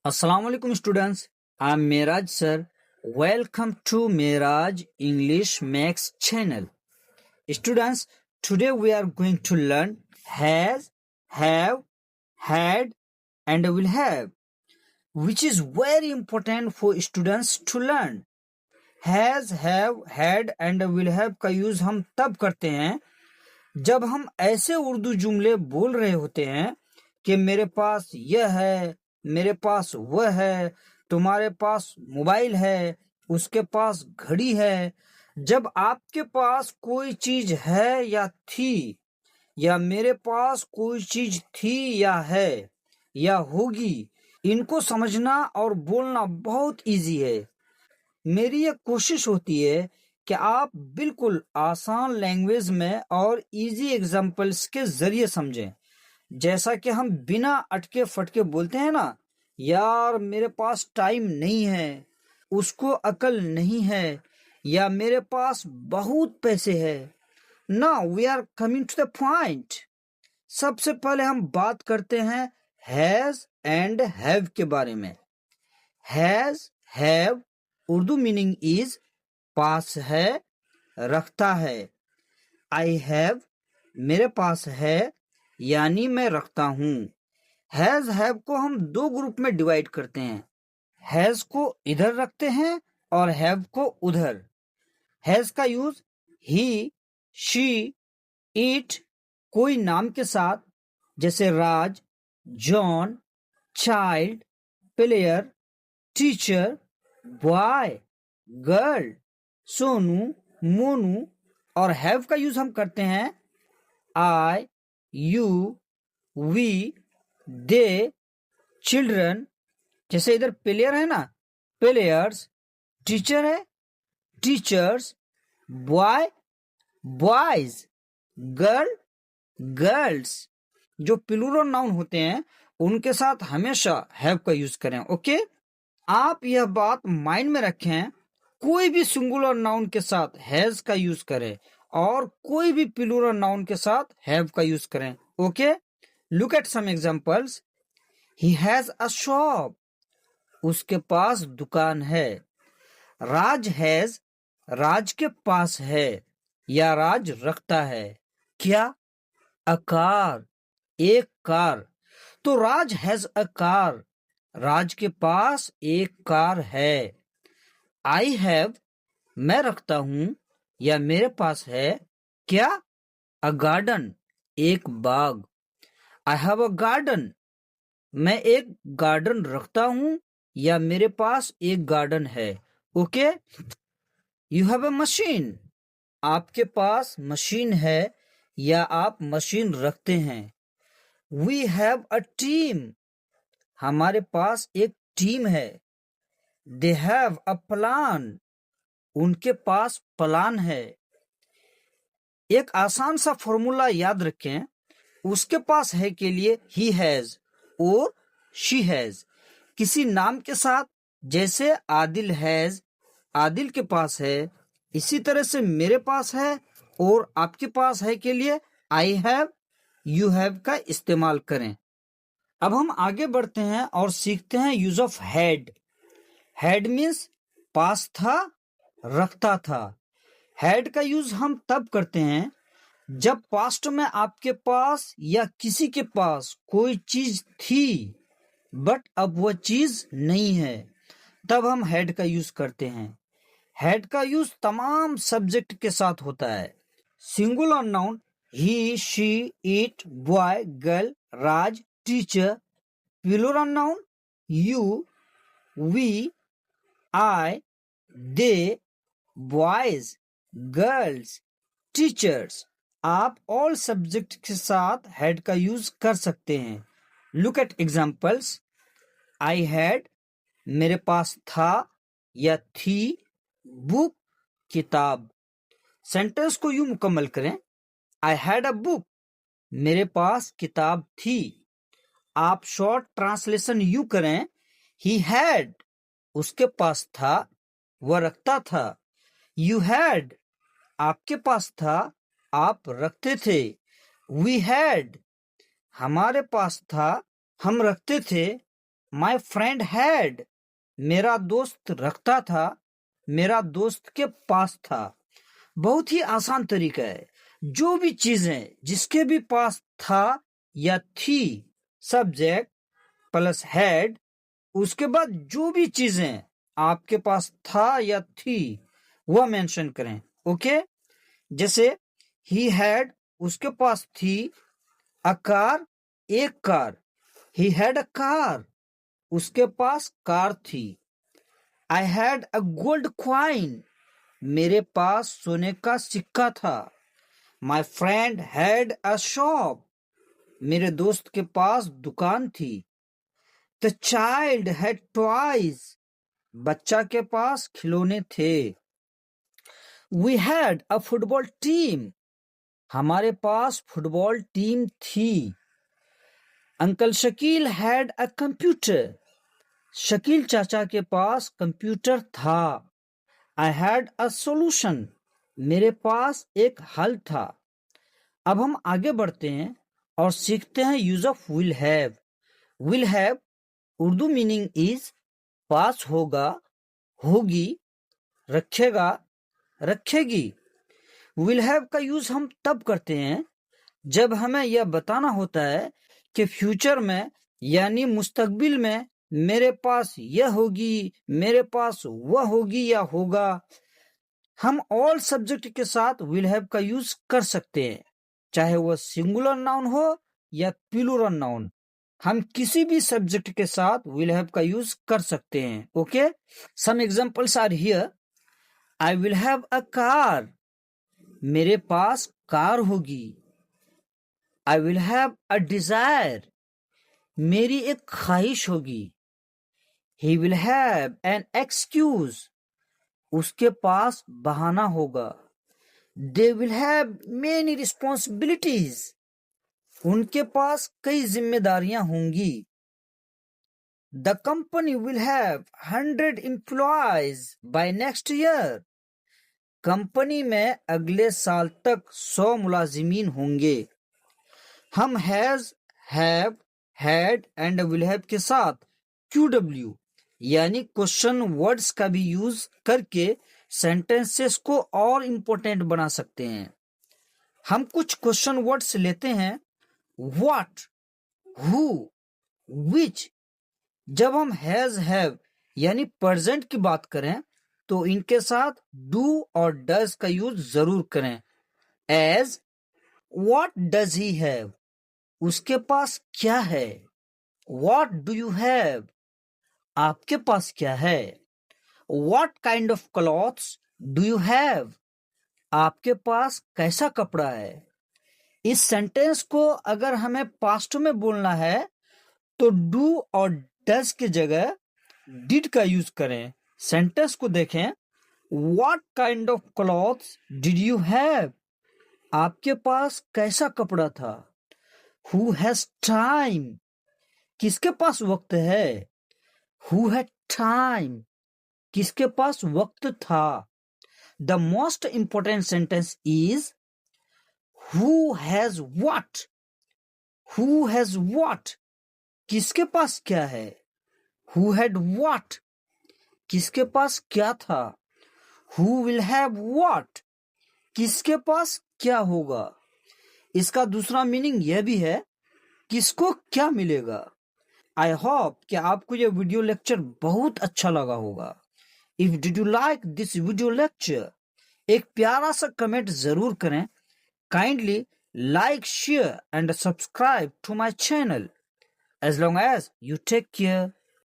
Assalamu alaikum students. I'm Miraj sir. Welcome to Miraj English Max channel. Students, today we are going to learn has, have, had and will have, which is very important for students to learn. Has, have, had and will have का use हम तब करते हैं जब हम ऐसे उर्दू जुमले बोल रहे होते हैं कि मेरे पास यह है, मेरे पास वह है, तुम्हारे पास मोबाइल है, उसके पास घड़ी है। जब आपके पास कोई चीज है या थी, या मेरे पास कोई चीज थी या है या होगी, इनको समझना और बोलना बहुत इजी है। मेरी ये कोशिश होती है कि आप बिल्कुल आसान लैंग्वेज में और इजी एग्जाम्पल्स के जरिए समझें। जैसा कि हम बिना अटके फटके बोलते हैं ना, यार मेरे पास टाइम नहीं है, उसको अकल नहीं है, या मेरे पास बहुत पैसे है। Now we are coming to the point. सबसे पहले हम बात करते हैं हैज एंड हैव के बारे में। Has, have Urdu meaning is pass है, रखता है। आई हैव मेरे पास है यानी मैं रखता हूं। हैज, हैव को हम दो ग्रुप में डिवाइड करते हैं। हैज को इधर रखते हैं और हैव को उधर। हैज का यूज ही, शी, इट कोई नाम के साथ, जैसे Raj, John, child, player, teacher, boy, girl, Sonu, Monu. और हैव का यूज हम करते हैं I, you, we, they, children. जैसे इधर प्लेयर है ना, प्लेयर्स, टीचर है, teachers, boy, boys, girl, girls. जो प्लूरल नाउन होते हैं उनके साथ हमेशा हैव का यूज करें। ओके, आप यह बात माइंड में रखें, कोई भी सिंगुलर नाउन के साथ हैज का यूज करें और कोई भी प्लूरल नाउन के साथ हैव का यूज करें। Okay, look at some examples. He has a shop, उसके पास दुकान है। राज हैज, राज के पास है या राज रखता है। क्या? अ कार, एक कार। तो राज हैज अ कार, राज के पास एक कार है। आई हैव मैं रखता हूं या मेरे पास है। क्या? अ गार्डन, एक बाग। आई हैव अ गार्डन मैं एक गार्डन रखता हूं या मेरे पास एक गार्डन है। Okay, you have a machine, आपके पास मशीन है या आप मशीन रखते हैं। वी हैव अ टीम, हमारे पास एक टीम है। दे हैव अ प्लान, उनके पास प्लान है। एक आसान सा फॉर्मूला याद रखें, उसके पास है के लिए ही हैज और शी हैज। किसी नाम के साथ, जैसे आदिल हैज, आदिल के पास है। इसी तरह से मेरे पास है और आपके पास है के लिए आई हैव, यू हैव का इस्तेमाल करें। अब हम आगे बढ़ते हैं और सीखते हैं use of had. Had means पास था, रखता था। हैड का यूज हम तब करते हैं जब पास्ट में आपके पास या किसी के पास कोई चीज थी बट अब वह चीज नहीं है, तब हम हैड का यूज करते हैं। हैड का यूज तमाम सब्जेक्ट के साथ होता है। Singular noun he, she, it, boy, girl, Raj, teacher. Plural noun you, we, I, they, boys, girls, teachers. आप ऑल सब्जेक्ट के साथ हैड का यूज कर सकते हैं। Look at examples. I had मेरे पास था या थी, बुक किताब। सेंटेंस को यूं मुकम्मल करें, आई हैड अ बुक मेरे पास किताब थी। आप शॉर्ट ट्रांसलेशन यूं करें, ही हैड उसके पास था, वह रखता था। यू हैड आपके पास था, आप रखते थे। वी हैड हमारे पास था, हम रखते थे। माई फ्रेंड हैड, मेरा दोस्त रखता था, मेरा दोस्त के पास था। बहुत ही आसान तरीका है। जो भी चीजें जिसके भी पास था या थी, सब्जेक्ट प्लस हैड, उसके बाद जो भी चीजें आपके पास था या थी वह मेंशन करें। ओके, जैसे ही हैड, उसके पास थी, अ कार, एक car, he had a car, उसके पास कार थी। I had a gold coin, मेरे पास सोने का सिक्का था। My friend had a shop, मेरे दोस्त के पास दुकान थी। द चाइल्ड हैड टॉयज, बच्चा के पास खिलौने थे। We had a football team, हमारे पास फुटबॉल टीम थी। Uncle Shakeel had a computer, Shakeel चाचा के पास कंप्यूटर था। आई हैड अ सोल्यूशन, मेरे पास एक हल था। अब हम आगे बढ़ते हैं और सीखते हैं use of will have. Will have Urdu meaning is pass होगा, होगी, रखेगा, रखेगी। विल हैव का यूज हम तब करते हैं जब हमें यह बताना होता है कि फ्यूचर में यानी मुस्तकबिल में मेरे पास यह होगी, मेरे पास वह होगी या होगा। हम ऑल सब्जेक्ट के साथ विल हैव का यूज कर सकते हैं, चाहे वह सिंगुलर नाउन हो या प्लूरल नाउन। हम किसी भी सब्जेक्ट के साथ विल हैव का यूज कर सकते हैं। Okay, some examples are here. I will have a car, मेरे पास कार होगी। I will have a desire, मेरी एक ख्वाहिश होगी। He will have an excuse, उसके पास बहाना होगा। They will have many responsibilities, उनके पास कई जिम्मेदारियां होंगी। The company will have 100 employees by next year, company में अगले साल तक 100 मुलाजिमीन होंगे। हम has, have, had and will have के साथ QW यानी क्वेश्चन वर्ड्स का भी यूज करके सेंटेंसेस को और इम्पोर्टेंट बना सकते हैं। हम कुछ क्वेश्चन वर्ड्स लेते हैं। व्हाट, हु, विच। जब हम हैज, हैव यानी प्रेजेंट की बात करें तो इनके साथ डू और डज का यूज जरूर करें। As, what does he have, उसके पास क्या है। व्हाट डू यू हैव, आपके पास क्या है। What kind of clothes do you have, आपके पास कैसा कपड़ा है। इस सेंटेंस को अगर हमें पास्ट में बोलना है तो डू और डज की जगह डिड का यूज करें। सेंटेंस को देखें। What kind of clothes did you have, आपके पास कैसा कपड़ा था। हु हैज टाइम, किसके पास वक्त है। हु हैड टाइम, किसके पास वक्त था। The most important sentence is who has what, who has what, किसके पास क्या है। हु हैड व्हाट, किसके पास क्या था। हु विल हैव व्हाट, किसके पास क्या होगा। इसका दूसरा मीनिंग यह भी है किसको क्या मिलेगा। आई होप कि आपको यह वीडियो लेक्चर बहुत अच्छा लगा होगा। If did you like this video lecture, एक प्यारा सा कमेंट जरूर करें। Kindly like, share and subscribe to my channel. As long as you take care.